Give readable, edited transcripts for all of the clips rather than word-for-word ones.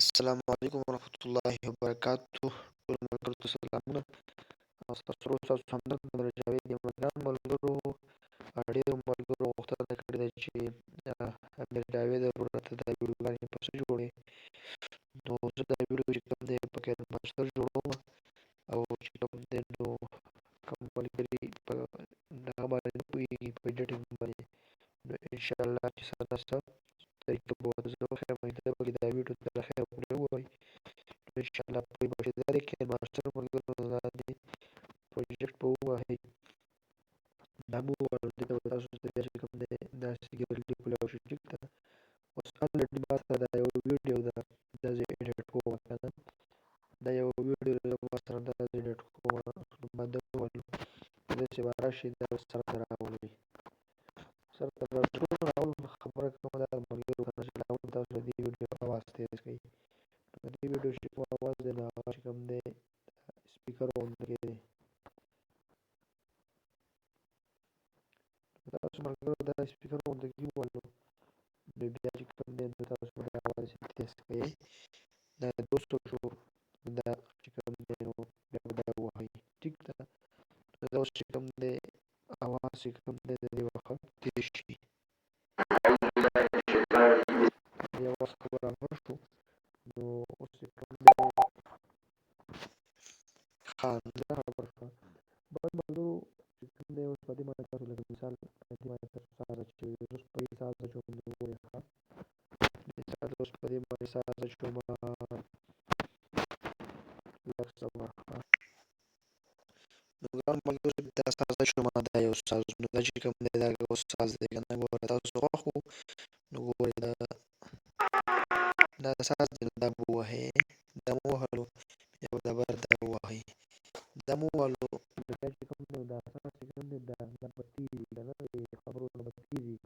السلام علیکم ورحمۃ اللہ وبرکاتہ ټول ملګرو ته سلامونه او ستاسو سره تاسو همدرد محمد جاوید یم ملګرو ډېرو ملګرو غوښتنه کړې ده چې امیر جاوید ورته دا ویډیوګانې په څه جوړې نو زه دا ویډیو چې کوم دی په کیدن ماسټر جوړوم او چې کوم دی نو کوم ملګري په هغه باندې نه پوهېږي په ایډیټینګ باندې نو انشاءالله چې ستا څه طریقه به ورته زه وښیم دا به دا ویډیو ته د خیر پرې ووایي نو انشاءالله پوه به شئ دا د کیدن ماسټر ملګرو باندې پروجیکټ به ووهئ دا به ووایو دې ته به تاسو ته بیا چې کوم دی داسې ګرلي کولی شو ټیک ده اوس الریډي ما سره دا یو ویډیو ده دا زه ایډیټ کوم که نه دا یو ویډیو ده ما سره دا زه ایډیټ کوم نو ما ده وویلو داسې به راشي دا به سر ته راولئ سر ته راولم خبره کومه دا د ملګرو که نه چې راولم تاسو د دې ویډیو اواز تیز کړئ نو د دې ویډیو چې کوم اواز دی نو هغه چې کوم دی سپیکر غوندې کې دی تاسو ملګرو دا سپیکر غوندې کې وویلو نو بیا چې کوم دی نو تاسو د اواز تیز کړئ دا 200 شو دا چې کوم دی نو بیا به دا ووهئ ټیک ده دا اوس چې کوم دی اواز چې کوم دی د دې وخت تیز شي د اواز ښه برابر شو نو اوس چې کوم دی ښه همدا خبره شوه بل ملګرو چې کوم دی اوس په دې باندې تاسو لکه مثال په دې باندې تاسو ساز اچوئ اوس په دې ساز اچوم نو وګورئ ښه مثال اوس په دې باندې ساز اچوم لږ صبر ښه نو ګرانو ملګرو دا ساز اچوم دا یو ساز نو دا چې کوم دی دا اوس ساز دی که نه ګوره تاسو خوښ وو نو ګورئ دا ساز دی نو دا به ووهئ دا مو ووهلو بیا به دا بر دا ووهئ دا مو ووهلو نو بیا چې کوم دی دا ساز چې کوم دی دا به تېز وي که نه د خبرو نه به تېز وي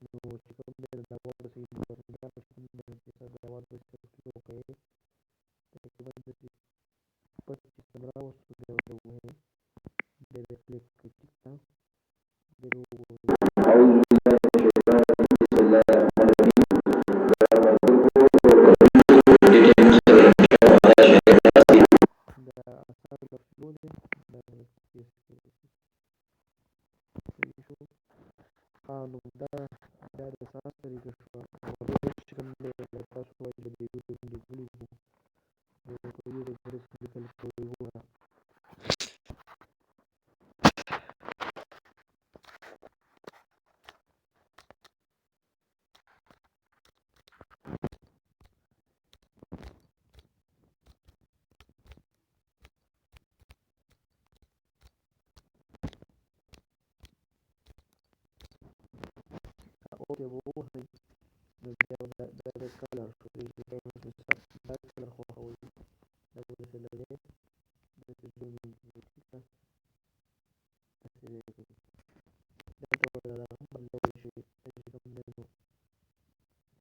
نو چې کوم دی دا اواز به صحیح ګرانو چې کوم دی دا اواز به سلو کوئ تقریبا داسې 25 ته راوستو بیا ورته ووهئ بیا بیا کلیک کړئ ټیک ده بیا به اثر لږ سلو دی دا تېز کړئ صحیح شو ښه نو دا د ساز طریقه شوه او اوس چې کوم دی تاسو وایي چې د دې ویډیو موږ لیکلي وو نو په ویډیو کې داسې لیکل کوئ وګوره اوکې به ووهئ نو بیا دا د کلر شو دا کلر خوښوئ دا به داسې لګئ داسې زوم کړئ ټیک ده داسې ځای کړئ دلته به دا هم بدلولی شئ دا چې کوم دی نو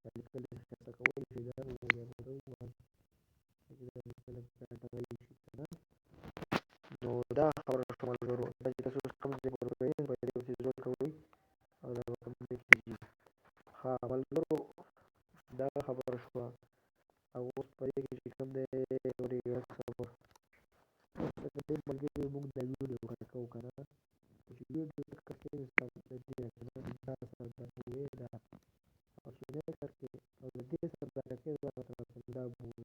دا لیکل یې ښایسته کولی شئ دا ووایي به دا ووایم چې دا لیکل ډغیږي شي که نه نو دا خبره شوه ملګرو دا چې تاسو کوم ځای پر کوئ په دې پسې زور کوئ او دا به کوم ځای کې ځي ښه ملګرو دا خبره شوه او اوس په دې کې چې کوم دی ورې لږ صبر اوس لکه دې ملګري موږ دا ویډیو کټ کوو که نه چې ویډیو کټ کرके مثال د دې که نه دا سره دا ووایي دا और सुने करके और दे सब करके da हुए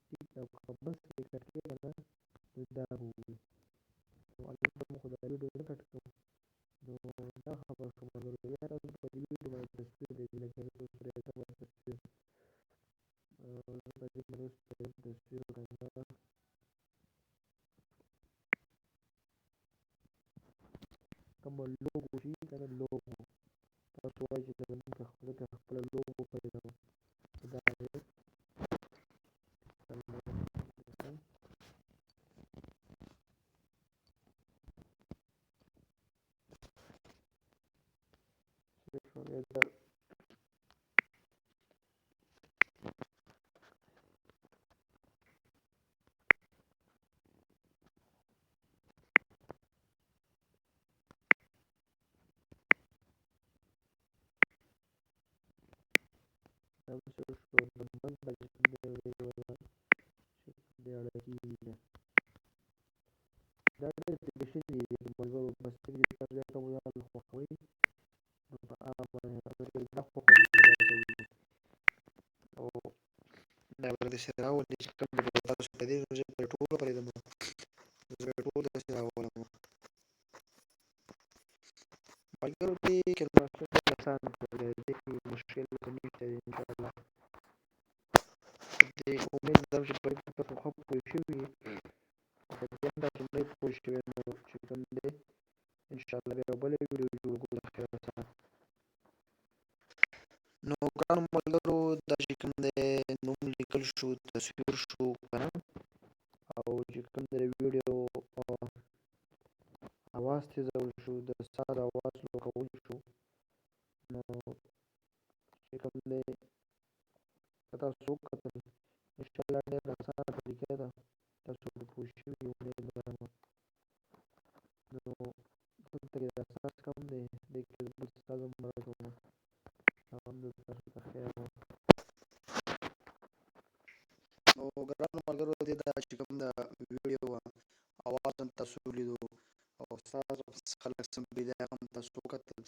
ठीक है बस ये करके बना da हुए तो अल्लाह को खुदा वीडियो कट को तो da खबर को मगर यार अब वीडियो में तस्वीर दे लगे तो दूसरे ऐसा बात तस्वीर बजे मनुष्य तस्वीर करना कम लोगो जी कर लोगो تاسو وایئ چې زموږ که خپله لوګو پیدا کړو دا دی دا به څه شو د بند دا چې کوم دی ویډیو ده چې کوم دی اړه کېږي دا ډېر اپلیکیشن دي چې ملګرو بس ټیک دي تاسو بیا کوم ځای خوښوئ نو په هغه باندې اگر دا خوښوم دا صحیح دي او دا ورته راولي چې کوم دی تاسو په دې نو زه پرې ټوله پرېږدم زه ټول داسې راولم ملګرو دې کلمه آسان کړی دی دې مشکل څه نشته دی انشاءالله دې امید لرم چې په دې کې تاسو ښه پوه شوي یې او که بیا هم تاسو نه پوه شوي نو چې کوم دی انشاءالله بیا بله ویډیو جوړ کړو د خیر سره نو ګرانو ملګرو دا چې کوم دی نوم لیکل شو تصویر شو که نه او چې کوم دی ویډیو اواز تیزول شو د سا د اواز لوړول شو نو چې کوم دی که تاسو وکتل انشاءالله ډېر اسانه طریقه ده تاسو پرې پوه شوي امید لرم نو دلته کې د اساس کم دی دې کې بل ستاسو مرسته کوم هغه هم دلته تاسو ته خیر وي نو ګرانو ملګرو دې دا چې کوم د ویډیو اواز هم تاسو ولیدو او ستاسو خلک څه بیا هم تاسو وکتل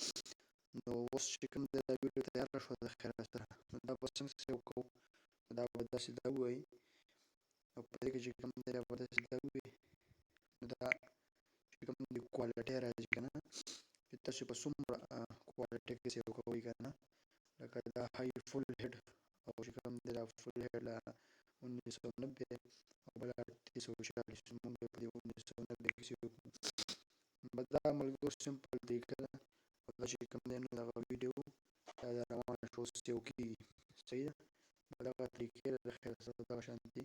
نو اوس چې کوم د ویډیو تیاره شوه د خیر سره نو دا به څنګه وکړو دا به داسې دا ووایي او په دې کې چې کوم دی به داسې دا ووایي نو دا چې کوم د کوالټۍ راځي که نه چې تاسو په څومره کوالټۍ کې سیو کوئ که نه لکه دا هائی فل هیډ او چې کوم دی دا فل هیډ 1990 او بل 3840 مونږ په دې 1990 کې سیو کوو بس دا ملګرو سمپل طریقه ده او دا چې کوم دی نو دغه ویډیو دا روانه شو سیو کېږي صحیح ده په دغه طریقې د خیر سره دغه شانتي